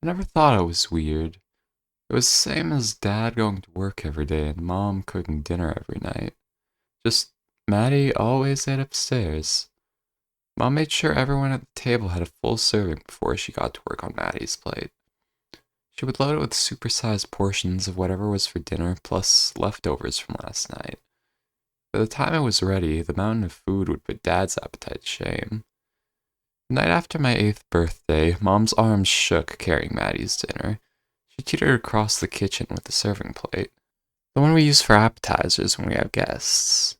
I never thought it was weird. It was the same as Dad going to work every day and Mom cooking dinner every night. Just Matty always ate upstairs. Mom made sure everyone at the table had a full serving before she got to work on Matty's plate. She would load it with supersized portions of whatever was for dinner, plus leftovers from last night. By the time it was ready, the mountain of food would put Dad's appetite to shame. The night after my 8th birthday, Mom's arms shook carrying Matty's dinner. She teetered across the kitchen with the serving plate, the one we use for appetizers when we have guests.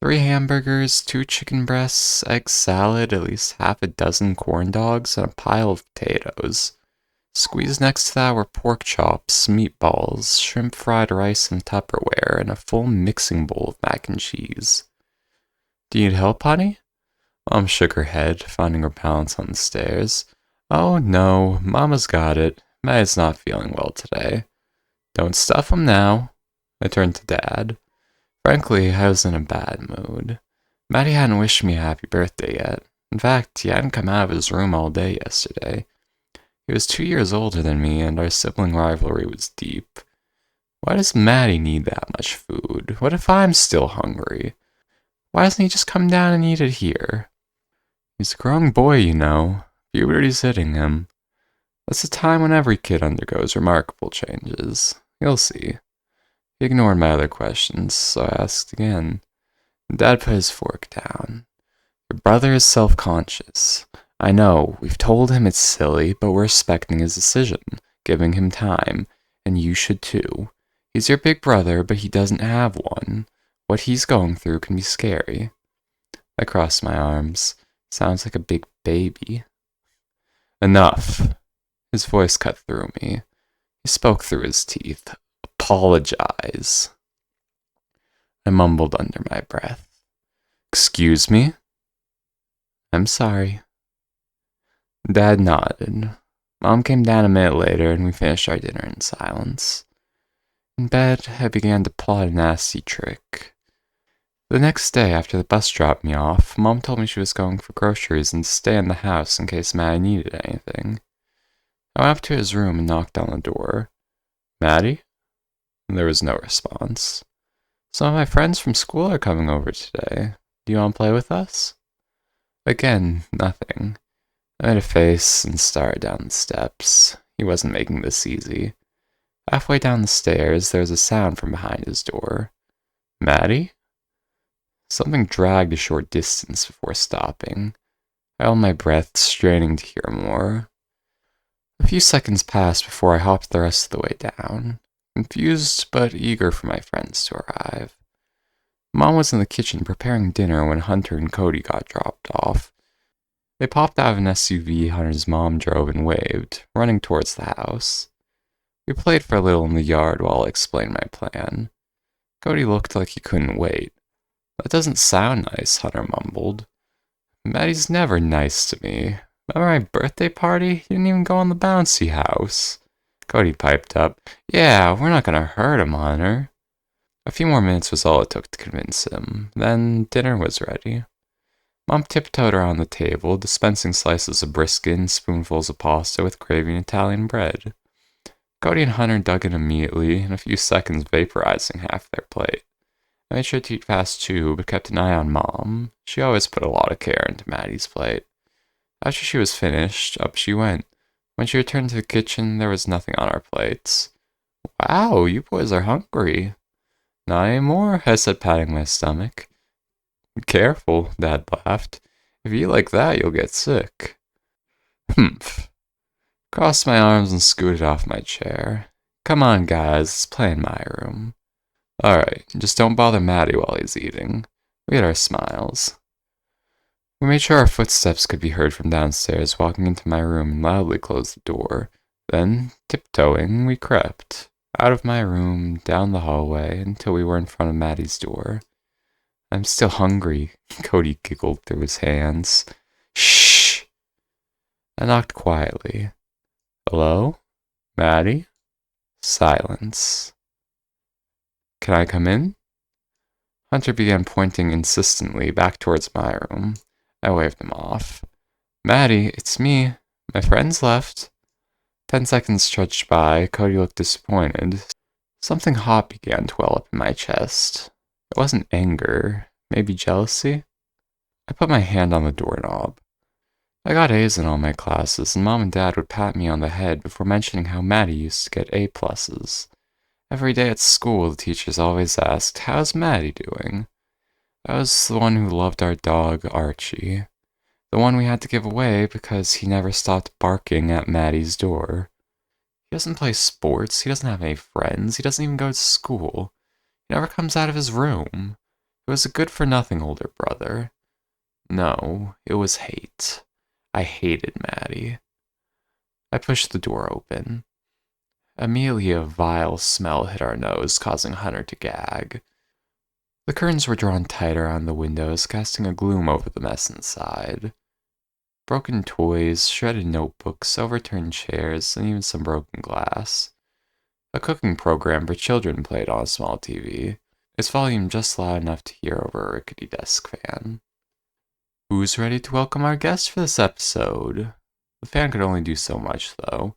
3 hamburgers, 2 chicken breasts, egg salad, at least half a dozen corn dogs, and a pile of potatoes. Squeezed next to that were pork chops, meatballs, shrimp fried rice in Tupperware, and a full mixing bowl of mac and cheese. Do you need help, honey? Mom shook her head, finding her balance on the stairs. Oh no, Mama's got it. Matt's not feeling well today. Don't stuff him now. I turned to Dad. Frankly, I was in a bad mood. Matty hadn't wished me a happy birthday yet. In fact, he hadn't come out of his room all day yesterday. He was 2 years older than me, and our sibling rivalry was deep. Why does Matty need that much food? What if I'm still hungry? Why doesn't he just come down and eat it here? He's a growing boy, you know. Puberty's hitting him. That's a time when every kid undergoes remarkable changes. You'll see. He ignored my other questions, so I asked again. Dad put his fork down. Your brother is self-conscious. I know, we've told him it's silly, but we're respecting his decision, giving him time, and you should too. He's your big brother, but he doesn't have one. What he's going through can be scary. I crossed my arms. Sounds like a big baby. Enough. His voice cut through me. He spoke through his teeth. Apologize. I mumbled under my breath. Excuse me? I'm sorry. Dad nodded. Mom came down a minute later and we finished our dinner in silence. In bed, I began to plot a nasty trick. The next day, after the bus dropped me off, Mom told me she was going for groceries and to stay in the house in case Matty needed anything. I went up to his room and knocked on the door. Matty? There was no response. Some of my friends from school are coming over today. Do you want to play with us? Again, nothing. I made a face and started down the steps. He wasn't making this easy. Halfway down the stairs, there was a sound from behind his door. Matty? Something dragged a short distance before stopping. I held my breath, straining to hear more. A few seconds passed before I hopped the rest of the way down, confused but eager for my friends to arrive. Mom was in the kitchen preparing dinner when Hunter and Cody got dropped off. They popped out of an SUV Hunter's mom drove and waved, running towards the house. We played for a little in the yard while I explained my plan. Cody looked like he couldn't wait. That doesn't sound nice, Hunter mumbled. Matty's never nice to me. Remember my birthday party? He didn't even go on the bouncy house. Cody piped up. Yeah, we're not gonna hurt him, Hunter. A few more minutes was all it took to convince him. Then dinner was ready. Mom tiptoed around the table, dispensing slices of brisket and spoonfuls of pasta with gravy and Italian bread. Cody and Hunter dug in immediately, in a few seconds vaporizing half their plate. I made sure to eat fast too, but kept an eye on Mom. She always put a lot of care into Matty's plate. After she was finished, up she went. When she returned to the kitchen, there was nothing on our plates. Wow, you boys are hungry. Not anymore, I said, patting my stomach. Careful, Dad laughed. If you eat like that, you'll get sick. Humph. Crossed my arms and scooted off my chair. Come on, guys, let's play in my room. Alright, just don't bother Matty while he's eating. We had our smiles. We made sure our footsteps could be heard from downstairs, walking into my room and loudly closed the door. Then, tiptoeing, we crept. Out of my room, down the hallway, until we were in front of Matty's door. I'm still hungry, Cody giggled through his hands. Shh! I knocked quietly. Hello? Matty? Silence. Can I come in? Hunter began pointing insistently back towards my room. I waved him off. Matty, it's me. My friends left. 10 seconds stretched by. Cody looked disappointed. Something hot began to well up in my chest. It wasn't anger, maybe jealousy? I put my hand on the doorknob. I got A's in all my classes, and Mom and Dad would pat me on the head before mentioning how Matty used to get A+. Every day at school, the teachers always asked, "How's Matty doing?" I was the one who loved our dog, Archie. The one we had to give away because he never stopped barking at Matty's door. He doesn't play sports, he doesn't have any friends, he doesn't even go to school. He never comes out of his room. He was a good-for-nothing older brother. No, it was hate. I hated Matty. I pushed the door open. Immediately a vile smell hit our nose, causing Hunter to gag. The curtains were drawn tighter on the windows, casting a gloom over the mess inside. Broken toys, shredded notebooks, overturned chairs, and even some broken glass. A cooking program for children played on a small TV, its volume just loud enough to hear over a rickety desk fan. Who's ready to welcome our guest for this episode? The fan could only do so much, though.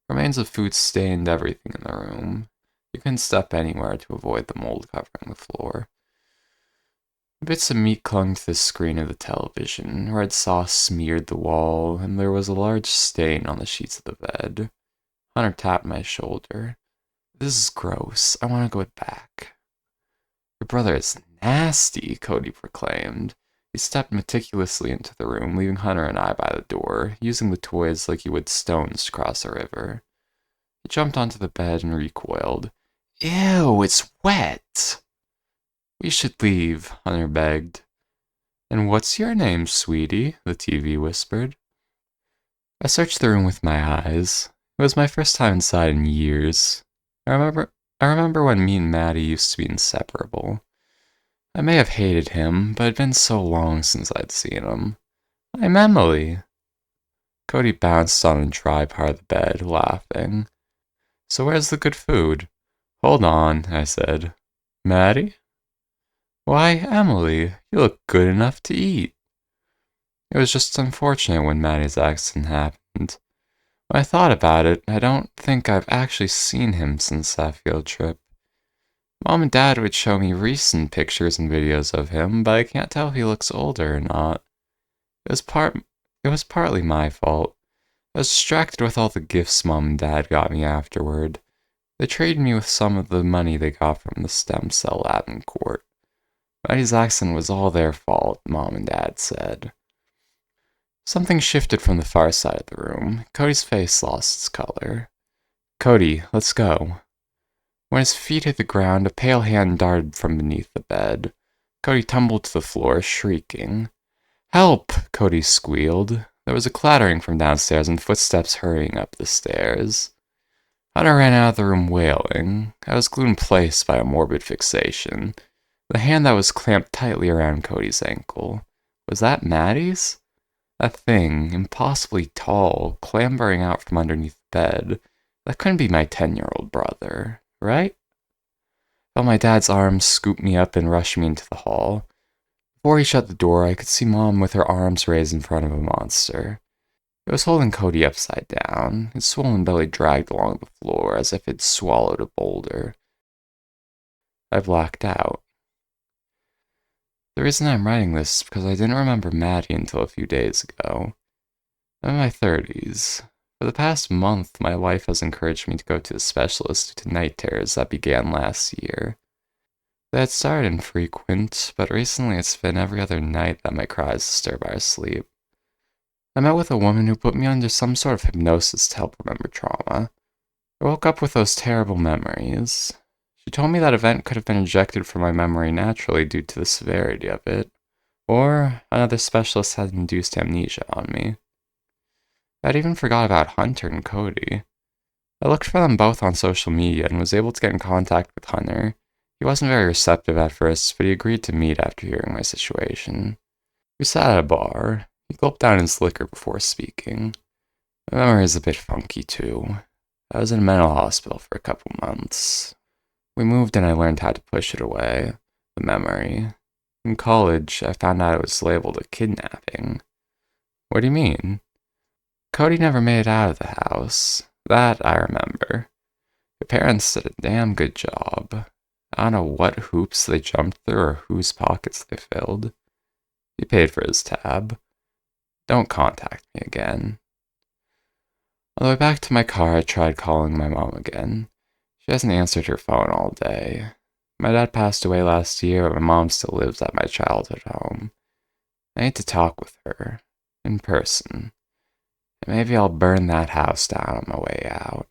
Remains of food stained everything in the room. You couldn't step anywhere to avoid the mold covering the floor. Bits of meat clung to the screen of the television, red sauce smeared the wall, and there was a large stain on the sheets of the bed. Hunter tapped my shoulder. "This is gross. I want to go back." "Your brother is nasty," Cody proclaimed. He stepped meticulously into the room, leaving Hunter and I by the door, using the toys like he would stones to cross a river. He jumped onto the bed and recoiled. "Ew, it's wet!" "We should leave," Hunter begged. "And what's your name, sweetie?" the TV whispered. I searched the room with my eyes. It was my first time inside in years. I remember when me and Matty used to be inseparable. I may have hated him, but it had been so long since I'd seen him. "I'm Emily." Cody bounced on a dry part of the bed, laughing. "So where's the good food?" "Hold on," I said. "Matty?" "Why, Emily, you look good enough to eat." It was just unfortunate when Matty's accident happened. When I thought about it, I don't think I've actually seen him since that field trip. Mom and Dad would show me recent pictures and videos of him, but I can't tell if he looks older or not. It was partly my fault. I was distracted with all the gifts Mom and Dad got me afterward. They traded me with some of the money they got from the stem cell lab in court. Matty's accident was all their fault, Mom and Dad said. Something shifted from the far side of the room. Cody's face lost its color. "Cody, let's go." When his feet hit the ground, a pale hand darted from beneath the bed. Cody tumbled to the floor, shrieking. "Help!" Cody squealed. There was a clattering from downstairs and footsteps hurrying up the stairs. Hunter ran out of the room wailing. I was glued in place by a morbid fixation. The hand that was clamped tightly around Cody's ankle. Was that Matty's? That thing, impossibly tall, clambering out from underneath the bed. That couldn't be my 10-year-old brother, right? Felt my dad's arms scoop me up and rush me into the hall. Before he shut the door, I could see Mom with her arms raised in front of a monster. It was holding Cody upside down, its swollen belly dragged along the floor as if it swallowed a boulder. I blacked out. The reason I'm writing this is because I didn't remember Matty until a few days ago. I'm in my 30s. For the past month, my wife has encouraged me to go to a specialist due to night terrors that began last year. They had started infrequent, but recently it's been every other night that my cries disturb our sleep. I met with a woman who put me under some sort of hypnosis to help remember trauma. I woke up with those terrible memories. She told me that event could have been ejected from my memory naturally due to the severity of it, or another specialist had induced amnesia on me. I'd even forgot about Hunter and Cody. I looked for them both on social media and was able to get in contact with Hunter. He wasn't very receptive at first, but he agreed to meet after hearing my situation. We sat at a bar. He gulped down his liquor before speaking. My memory is a bit funky, too. I was in a mental hospital for a couple months. We moved and I learned how to push it away, the memory. In college, I found out it was labeled a kidnapping. What do you mean? Cody never made it out of the house. That I remember. Your parents did a damn good job. I don't know what hoops they jumped through or whose pockets they filled. He paid for his tab. Don't contact me again. On the way back to my car, I tried calling my mom again. She hasn't answered her phone all day. My dad passed away last year, but my mom still lives at my childhood home. I need to talk with her. In person. And maybe I'll burn that house down on my way out.